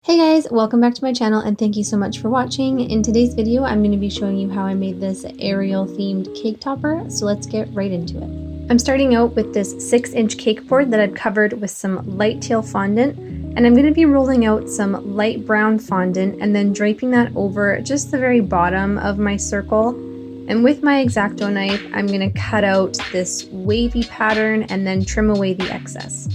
Hey guys, welcome back to my channel and thank you so much for watching. In today's video, I'm going to be showing you how I made this Ariel themed cake topper, so let's get right into it. I'm starting out with this 6-inch cake board that I've covered with some light teal fondant, and I'm going to be rolling out some light brown fondant and then draping that over just the very bottom of my circle. And with my X-Acto knife, I'm going to cut out this wavy pattern and then trim away the excess.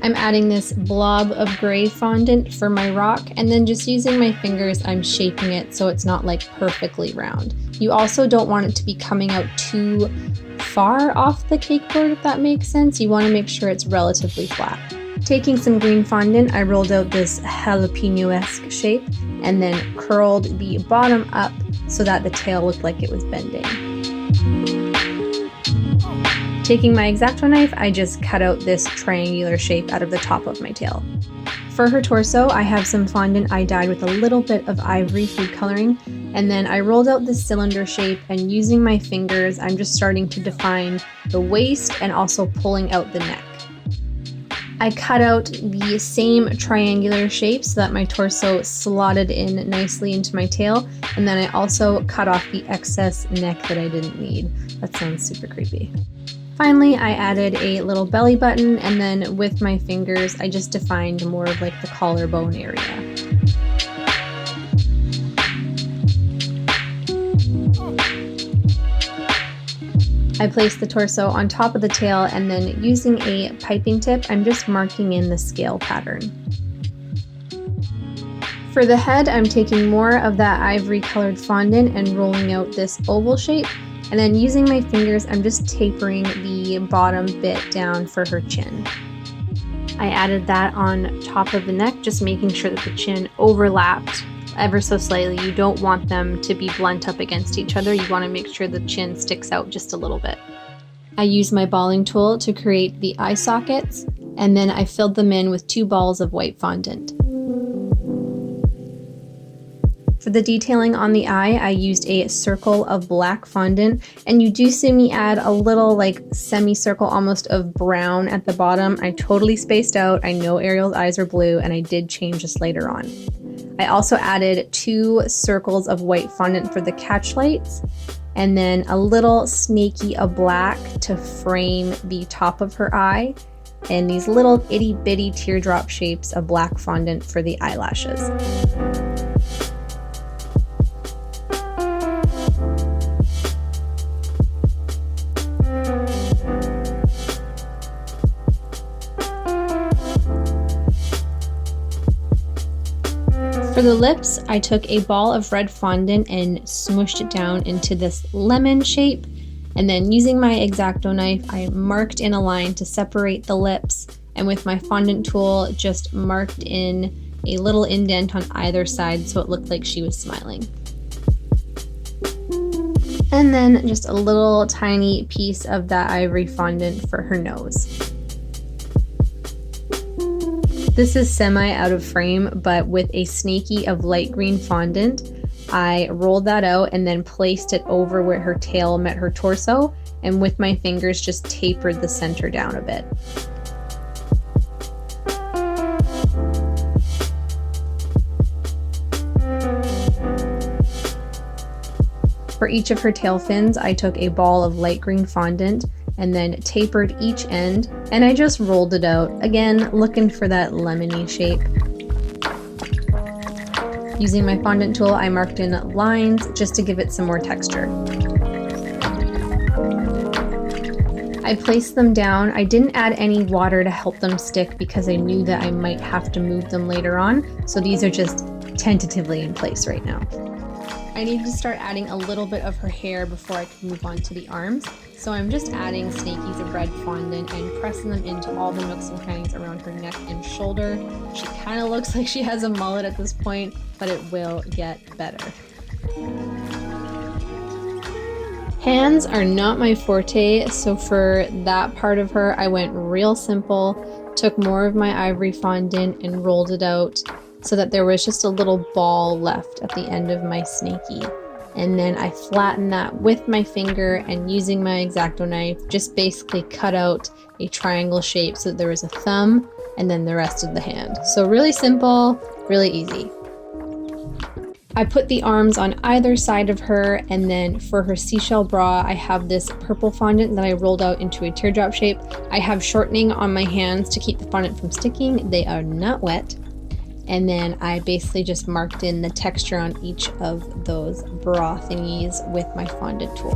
I'm adding this blob of gray fondant for my rock, and then just using my fingers, I'm shaping it so it's not like perfectly round. You also don't want it to be coming out too far off the cake board, if that makes sense. You want to make sure it's relatively flat. Taking some green fondant, I rolled out this jalapeno-esque shape and then curled the bottom up so that the tail looked like it was bending. Taking my X-Acto knife, I just cut out this triangular shape out of the top of my tail. For her torso, I have some fondant I dyed with a little bit of Ivory food coloring, and then I rolled out this cylinder shape, and using my fingers, I'm just starting to define the waist and also pulling out the neck. I cut out the same triangular shape so that my torso slotted in nicely into my tail, and then I also cut off the excess neck that I didn't need. That sounds super creepy. Finally, I added a little belly button, and then with my fingers, I just defined more of like the collarbone area. I placed the torso on top of the tail, and then using a piping tip, I'm just marking in the scale pattern. For the head, I'm taking more of that ivory colored fondant and rolling out this oval shape. And then using my fingers, I'm just tapering the bottom bit down for her chin. I added that on top of the neck, just making sure that the chin overlapped ever so slightly. You don't want them to be blunt up against each other. You want to make sure the chin sticks out just a little bit. I used my balling tool to create the eye sockets, and then I filled them in with 2 balls of white fondant. For the detailing on the eye, I used a circle of black fondant, and you do see me add a little like semicircle almost of brown at the bottom. I totally spaced out. I know Ariel's eyes are blue, and I did change this later on. I also added 2 circles of white fondant for the catch lights, and then a little snaky of black to frame the top of her eye, and these little itty bitty teardrop shapes of black fondant for the eyelashes. For the lips, I took a ball of red fondant and smushed it down into this lemon shape, and then using my X-Acto knife, I marked in a line to separate the lips, and with my fondant tool, just marked in a little indent on either side so it looked like she was smiling. And then just a little tiny piece of that ivory fondant for her nose. This is semi out of frame, but with a snaky of light green fondant, I rolled that out and then placed it over where her tail met her torso, and with my fingers just tapered the center down a bit. For each of her tail fins, I took a ball of light green fondant and then tapered each end, and I just rolled it out, again looking for that lemony shape. Using my fondant tool, I marked in lines just to give it some more texture. I placed them down. I didn't add any water to help them stick because I knew that I might have to move them later on, so these are just tentatively in place right now. I needed to start adding a little bit of her hair before I could move on to the arms, so I'm just adding snakies of red fondant and pressing them into all the nooks and crannies around her neck and shoulder. She kind of looks like she has a mullet at this point, but it will get better. Hands are not my forte, so for that part of her, I went real simple, took more of my ivory fondant and rolled it out so that there was just a little ball left at the end of my snaky. And then I flattened that with my finger, and using my X-Acto knife, just basically cut out a triangle shape so that there was a thumb and then the rest of the hand. So really simple, really easy. I put the arms on either side of her, and then for her seashell bra, I have this purple fondant that I rolled out into a teardrop shape. I have shortening on my hands to keep the fondant from sticking. They are not wet. And then I basically just marked in the texture on each of those bra thingies with my fondant tool.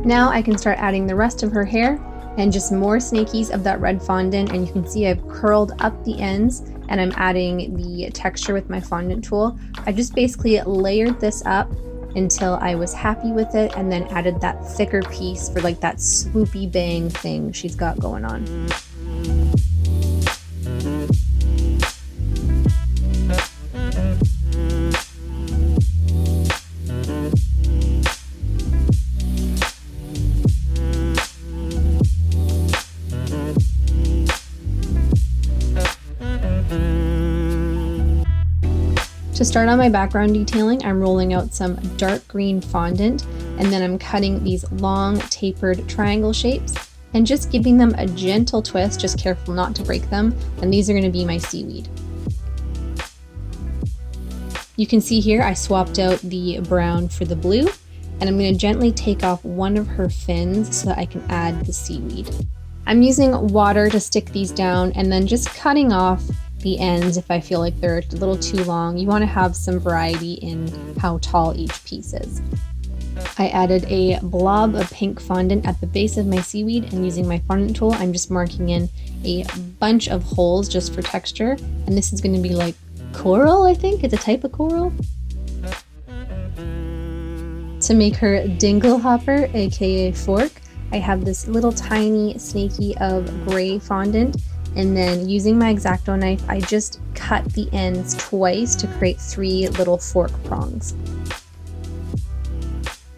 Now I can start adding the rest of her hair and just more snakies of that red fondant, and you can see I've curled up the ends and I'm adding the texture with my fondant tool. I just basically layered this up until I was happy with it, and then added that thicker piece for like that swoopy bang thing she's got going on. To start on my background detailing, I'm rolling out some dark green fondant, and then I'm cutting these long tapered triangle shapes and just giving them a gentle twist, just careful not to break them, and these are going to be my seaweed. You can see here I swapped out the brown for the blue, and I'm going to gently take off one of her fins so that I can add the seaweed. I'm using water to stick these down and then just cutting off the ends if I feel like they're a little too long. You want to have some variety in how tall each piece is. I added a blob of pink fondant at the base of my seaweed, and using my fondant tool, I'm just marking in a bunch of holes just for texture. And this is going to be like coral, I think. It's a type of coral. To make her dingle hopper, aka fork, I have this little tiny snaky of gray fondant. And then using my X-Acto knife, I just cut the ends twice to create 3 little fork prongs.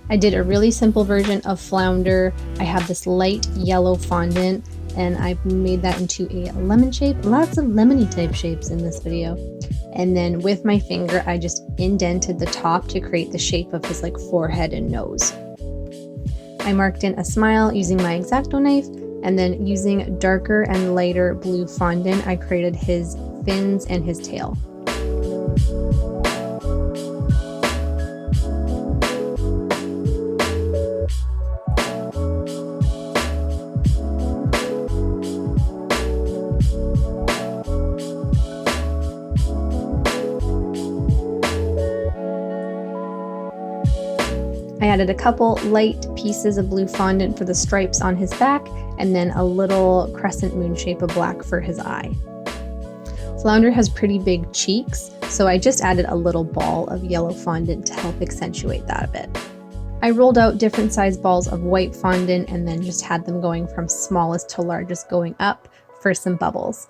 I did a really simple version of Flounder. I have this light yellow fondant, and I made that into a lemon shape. Lots of lemony type shapes in this video. And then with my finger, I just indented the top to create the shape of his like forehead and nose. I marked in a smile using my X-Acto knife, and then using darker and lighter blue fondant, I created his fins and his tail. I added a couple light pieces of blue fondant for the stripes on his back, and then a little crescent moon shape of black for his eye. Flounder has pretty big cheeks, so I just added a little ball of yellow fondant to help accentuate that a bit. I rolled out different size balls of white fondant and then just had them going from smallest to largest going up for some bubbles.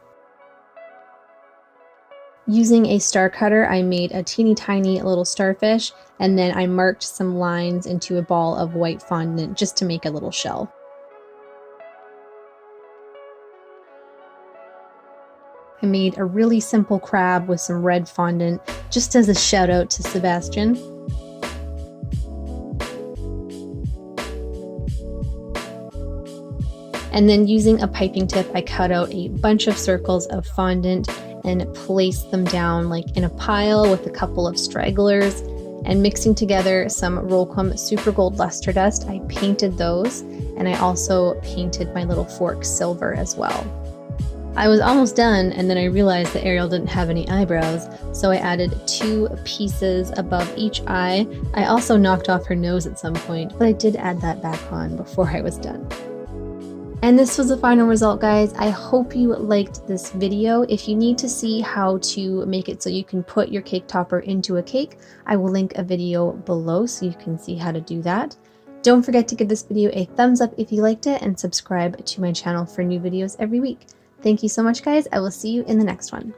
Using a star cutter, I made a teeny tiny little starfish, and then I marked some lines into a ball of white fondant just to make a little shell. I made a really simple crab with some red fondant, just as a shout out to Sebastian. And then using a piping tip, I cut out a bunch of circles of fondant and placed them down like in a pile with a couple of stragglers, and mixing together some Rolcom Super Gold Luster Dust. I painted those, and I also painted my little fork silver as well. I was almost done, and then I realized that Ariel didn't have any eyebrows, so I added 2 pieces above each eye. I also knocked off her nose at some point, but I did add that back on before I was done. And this was the final result, guys. I hope you liked this video. If you need to see how to make it so you can put your cake topper into a cake, I will link a video below so you can see how to do that. Don't forget to give this video a thumbs up if you liked it, and subscribe to my channel for new videos every week. Thank you so much, guys. I will see you in the next one.